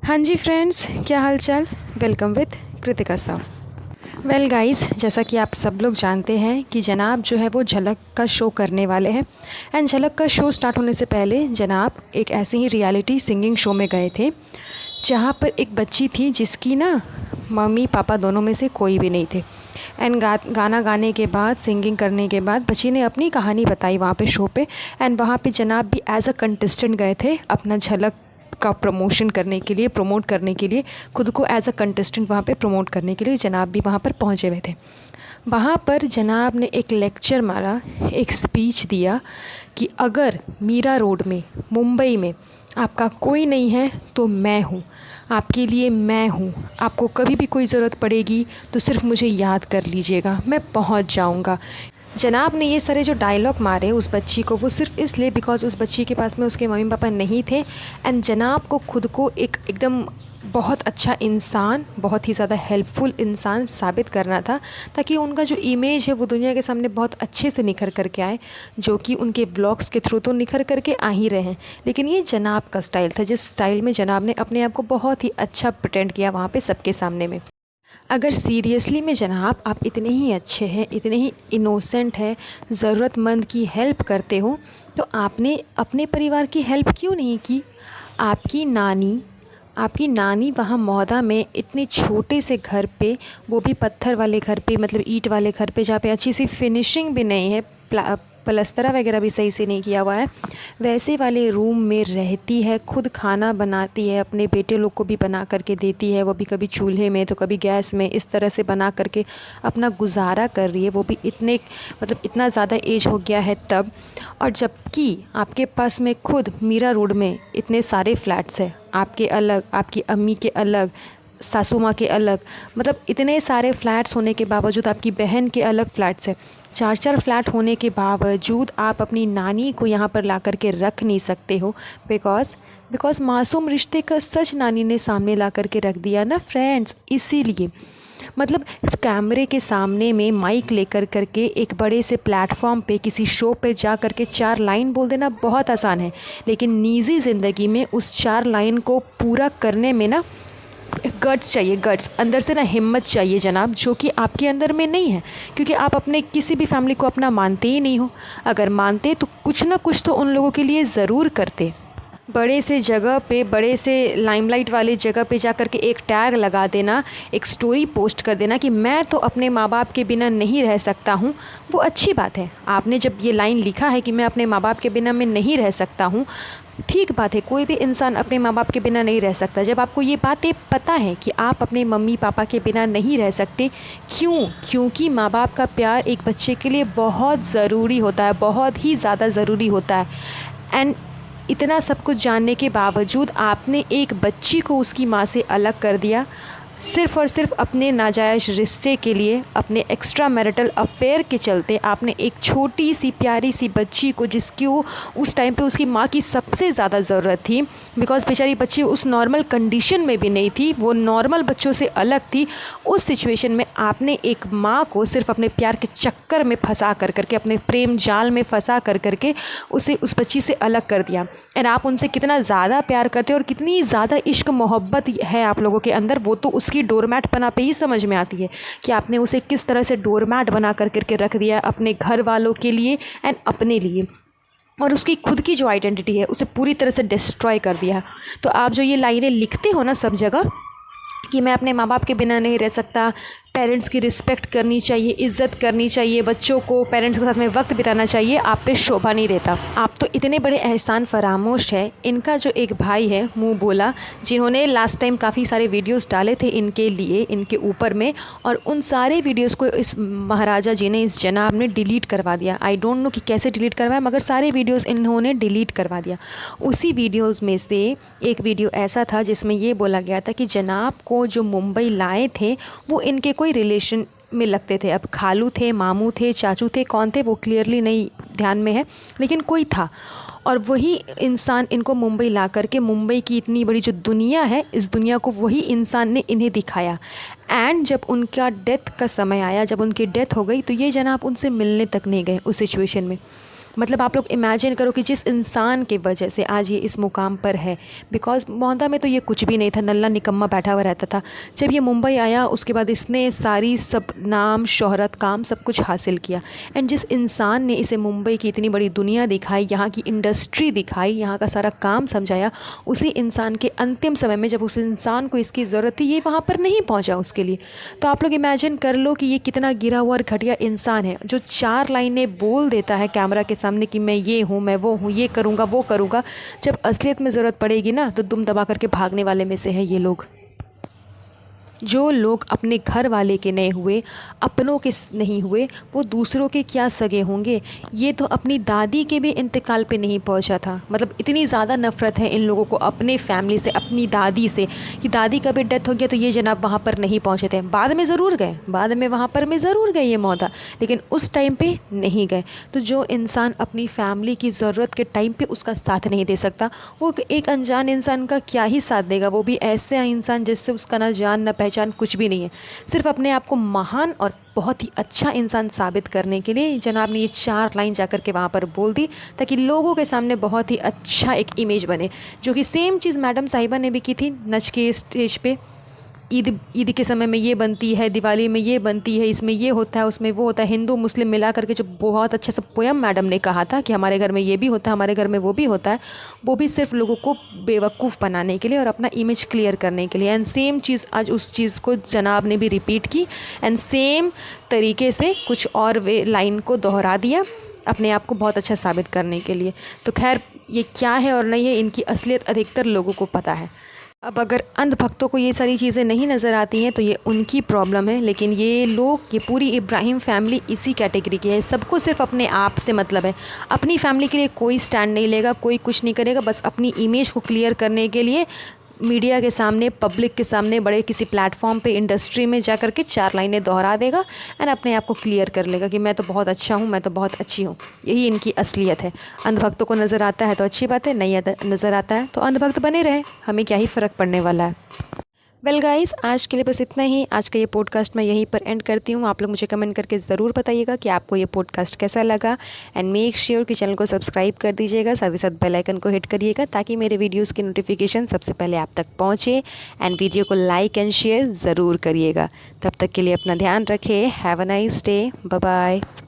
हाँ जी फ्रेंड्स, क्या हाल चाल। वेलकम विद कृतिका साहब। वेल गाइस, जैसा कि आप सब लोग जानते हैं कि जनाब जो है वो झलक का शो करने वाले हैं। एंड झलक का शो स्टार्ट होने से पहले जनाब एक ऐसे ही रियलिटी सिंगिंग शो में गए थे, जहाँ पर एक बच्ची थी जिसकी ना मम्मी पापा दोनों में से कोई भी नहीं थे। एंड गाना गाने के बाद, सिंगिंग करने के बाद बच्ची ने अपनी कहानी बताई वहाँ पे शो पे। एंड वहाँ पे जनाब भी एज अ कंटेस्टेंट गए थे अपना झलक का प्रमोट करने के लिए, खुद को एज अ कंटेस्टेंट वहाँ पे प्रमोट करने के लिए जनाब भी वहाँ पर पहुँचे हुए थे। वहाँ पर जनाब ने एक लेक्चर मारा, एक स्पीच दिया कि अगर मीरा रोड में मुंबई में आपका कोई नहीं है तो मैं हूँ, आपके लिए मैं हूँ। आपको कभी भी कोई ज़रूरत पड़ेगी तो सिर्फ मुझे याद कर लीजिएगा, मैं पहुँच जाऊँगा। जनाब ने ये सारे जो डायलॉग मारे उस बच्ची को, वो सिर्फ इसलिए बिकॉज़ उस बच्ची के पास में उसके मम्मी पापा नहीं थे। एंड जनाब को खुद को एकदम बहुत अच्छा इंसान, बहुत ही ज़्यादा हेल्पफुल इंसान साबित करना था, ताकि उनका जो इमेज है वो दुनिया के सामने बहुत अच्छे से निखर करके आए, जो कि उनके ब्लॉग्स के थ्रू तो निखर करके आ ही रहे हैं। लेकिन ये जनाब का स्टाइल था, जिस स्टाइल में जनाब ने अपने आप को बहुत ही अच्छा प्रेटेंड किया वहाँ पे सबके सामने में। अगर सीरियसली में जनाब आप इतने ही अच्छे हैं, इतने ही इनोसेंट हैं, ज़रूरतमंद की हेल्प करते हो, तो आपने अपने परिवार की हेल्प क्यों नहीं की। आपकी नानी वहाँ मौदा में इतने छोटे से घर पे, वो भी पत्थर वाले घर पे, मतलब ईंट वाले घर पे, जहाँ पे अच्छी सी फिनिशिंग भी नहीं है, पलस्तरा वगैरह भी सही से नहीं किया हुआ है, वैसे वाले रूम में रहती है, खुद खाना बनाती है, अपने बेटे लोग को भी बना करके देती है, वो भी कभी चूल्हे में तो कभी गैस में, इस तरह से बना करके अपना गुजारा कर रही है। वो भी इतना ज़्यादा एज हो गया है तब। और जबकि आपके पास में खुद मीरा रोड में इतने सारे फ्लैट्स हैं, आपके अलग, आपकी अम्मी के अलग, सासू माँ के अलग, मतलब इतने सारे फ्लैट्स होने के बावजूद, आपकी बहन के अलग फ्लैट्स हैं, 4-4 फ्लैट होने के बावजूद आप अपनी नानी को यहाँ पर ला कर के रख नहीं सकते हो, बिकॉज़ मासूम रिश्ते का सच नानी ने सामने ला कर के रख दिया ना फ्रेंड्स। इसीलिए मतलब कैमरे के सामने में माइक लेकर करके एक बड़े से प्लेटफॉर्म पे किसी शो पे जा कर के 4 लाइन बोल देना बहुत आसान है, लेकिन निजी ज़िंदगी में उस 4 लाइन को पूरा करने में ना गट्स चाहिए, गट्स, अंदर से ना हिम्मत चाहिए जनाब, जो कि आपके अंदर में नहीं है, क्योंकि आप अपने किसी भी फैमिली को अपना मानते ही नहीं हो। अगर मानते तो कुछ ना कुछ तो उन लोगों के लिए ज़रूर करते। बड़े से जगह पे, बड़े से लाइमलाइट वाली जगह पे जा कर के एक टैग लगा देना, एक स्टोरी पोस्ट कर देना कि मैं तो अपने माँ बाप के बिना नहीं रह सकता हूँ, वो अच्छी बात है। आपने जब ये लाइन लिखा है कि मैं अपने माँ बाप के बिना मैं नहीं रह सकता हूँ, ठीक बात है, कोई भी इंसान अपने माँ बाप के बिना नहीं रह सकता। जब आपको ये बातें पता है कि आप अपने मम्मी पापा के बिना नहीं रह सकते, क्योंकि माँ बाप का प्यार एक बच्चे के लिए बहुत ज़रूरी होता है, बहुत ही ज़्यादा ज़रूरी होता है। एंड इतना सब कुछ जानने के बावजूद आपने एक बच्ची को उसकी माँ से अलग कर दिया, सिर्फ़ और सिर्फ अपने नाजायज़ रिश्ते के लिए, अपने एक्स्ट्रा मैरिटल अफेयर के चलते आपने एक छोटी सी प्यारी सी बच्ची को, जिसकी वो उस टाइम पे उसकी माँ की सबसे ज़्यादा ज़रूरत थी, बिकॉज़ बेचारी बच्ची उस नॉर्मल कंडीशन में भी नहीं थी, वो नॉर्मल बच्चों से अलग थी। उस सिचुएशन में आपने एक माँ को सिर्फ अपने प्यार के चक्कर में फंसा कर करके, अपने प्रेम जाल में फंसा कर करके उसे, उस बच्ची से अलग कर दिया। एंड आप उनसे कितना ज़्यादा प्यार करते हो और कितनी ज़्यादा इश्क मोहब्बत है आप लोगों के अंदर, वो तो उसकी डोरमैट बना पे ही समझ में आती है कि आपने उसे किस तरह से डोरमैट बना कर करके रख दिया है अपने घर वालों के लिए एंड अपने लिए, और उसकी खुद की जो आइडेंटिटी है उसे पूरी तरह से डिस्ट्रॉय कर दिया है। तो आप जो ये लाइनें लिखते हो ना सब जगह कि मैं अपने माँ बाप के बिना नहीं रह सकता, पेरेंट्स की रिस्पेक्ट करनी चाहिए, इज़्ज़त करनी चाहिए, बच्चों को पेरेंट्स के साथ में वक्त बिताना चाहिए, आप पे शोभा नहीं देता। आप तो इतने बड़े एहसान फरामोश है। इनका जो एक भाई है मुँह बोला, जिन्होंने लास्ट टाइम काफ़ी सारे वीडियोस डाले थे इनके लिए, इनके ऊपर में, और उन सारे वीडियोस को इस महाराजा जी ने, इस जनाब ने डिलीट करवा दिया। आई डोंट नो कि कैसे डिलीट करवाया, मगर सारे वीडियोज़ इन्होंने डिलीट करवा दिया। उसी वीडियोज़ में से एक वीडियो ऐसा था जिसमें ये बोला गया था कि जनाब को जो मुंबई लाए थे वो इनके कोई रिलेशन में लगते थे। अब खालू थे, मामू थे, चाचू थे, कौन थे वो क्लियरली नहीं ध्यान में है, लेकिन कोई था, और वही इंसान इनको मुंबई ला करके, मुंबई की इतनी बड़ी जो दुनिया है, इस दुनिया को वही इंसान ने इन्हें दिखाया। एंड जब उनका डेथ का समय आया, जब उनकी डेथ हो गई, तो ये जनाब उनसे मिलने तक नहीं गए उस सिचुएशन में। मतलब आप लोग इमेजिन करो कि जिस इंसान की वजह से आज ये इस मुकाम पर है, बिकॉज़ मोहद्दा में तो ये कुछ भी नहीं था, नल्ला निकम्मा बैठा हुआ रहता था। जब ये मुंबई आया उसके बाद इसने सारी सब नाम, शोहरत, काम सब कुछ हासिल किया। एंड जिस इंसान ने इसे मुंबई की इतनी बड़ी दुनिया दिखाई, यहाँ की इंडस्ट्री दिखाई, यहाँ का सारा काम समझाया, उसी इंसान के अंतिम समय में जब उस इंसान को इसकी ज़रूरत थी, ये वहाँ पर नहीं पहुँचा उसके लिए। तो आप लोग इमेजिन कर लो कि ये कितना गिरा हुआ और घटिया इंसान है, जो 4 लाइनें बोल देता है कैमरा के सामने कि मैं ये हूँ, मैं वो हूँ, ये करूँगा, वो करूँगा। जब असलियत में ज़रूरत पड़ेगी ना, तो दुम दबा करके भागने वाले में से है ये लोग। जो लोग अपने घर वाले के नहीं हुए, अपनों के नहीं हुए, वो दूसरों के क्या सगे होंगे। ये तो अपनी दादी के भी इंतकाल पे नहीं पहुंचा था। मतलब इतनी ज़्यादा नफ़रत है इन लोगों को अपने फैमिली से, अपनी दादी से, कि दादी का भी डेथ हो गया तो ये जनाब वहाँ पर नहीं पहुँचे थे। बाद में ज़रूर गए, बाद में वहाँ पर में ज़रूर गए ये मोहद्दा, लेकिन उस टाइम पर नहीं गए। तो जो इंसान अपनी फैमिली की ज़रूरत के टाइम पर उसका साथ नहीं दे सकता, वो एक अनजान इंसान का क्या ही साथ देगा। वो भी ऐसे इंसान जिससे उसका ना जान ना पहचान कुछ भी नहीं है। सिर्फ अपने आप को महान और बहुत ही अच्छा इंसान साबित करने के लिए जनाब ने ये 4 लाइन जाकर के वहाँ पर बोल दी, ताकि लोगों के सामने बहुत ही अच्छा एक इमेज बने। जो कि सेम चीज़ मैडम साहिबा ने भी की थी नच के स्टेज पे। ईद के समय में ये बनती है, दिवाली में ये बनती है, इसमें ये होता है, उसमें वो होता है, हिंदू मुस्लिम मिला करके जो बहुत अच्छा सा पोयम मैडम ने कहा था कि हमारे घर में ये भी होता है, हमारे घर में वो भी होता है। वो भी सिर्फ लोगों को बेवकूफ़ बनाने के लिए और अपना इमेज क्लियर करने के लिए। एंड सेम चीज़ आज उस चीज़ को जनाब ने भी रिपीट की एंड सेम तरीके से कुछ और वे लाइन को दोहरा दिया अपने आप को बहुत अच्छा साबित करने के लिए। तो खैर ये क्या है और नहीं है, इनकी असलियत अधिकतर लोगों को पता है। अब अगर अंधभक्तों को ये सारी चीज़ें नहीं नज़र आती हैं तो ये उनकी प्रॉब्लम है, लेकिन ये लोग, ये पूरी इब्राहिम फैमिली इसी कैटेगरी की है। सबको सिर्फ अपने आप से मतलब है, अपनी फैमिली के लिए कोई स्टैंड नहीं लेगा, कोई कुछ नहीं करेगा। बस अपनी इमेज को क्लियर करने के लिए मीडिया के सामने, पब्लिक के सामने, बड़े किसी प्लेटफॉर्म पे, इंडस्ट्री में जा कर के 4 लाइनें दोहरा देगा एंड अपने आप को क्लियर कर लेगा कि मैं तो बहुत अच्छा हूँ, मैं तो बहुत अच्छी हूँ। यही इनकी असलियत है। अंधभक्तों को नज़र आता है तो अच्छी बात है, नहीं नज़र आता है तो अंधभक्त बने रहे, हमें क्या ही फ़र्क पड़ने वाला है। वेल गाइस, आज के लिए बस इतना ही। आज का ये पॉडकास्ट मैं यहीं पर एंड करती हूँ। आप लोग मुझे कमेंट करके ज़रूर बताइएगा कि आपको ये पॉडकास्ट कैसा लगा एंड मेक श्योर कि चैनल को सब्सक्राइब कर दीजिएगा, साथ ही साथ बेल आइकन को हिट करिएगा ताकि मेरे वीडियोस की नोटिफिकेशन सबसे पहले आप तक पहुँचे। एंड वीडियो को लाइक एंड शेयर ज़रूर करिएगा। तब तक के लिए अपना ध्यान रखें। Have a nice day. Bye bye.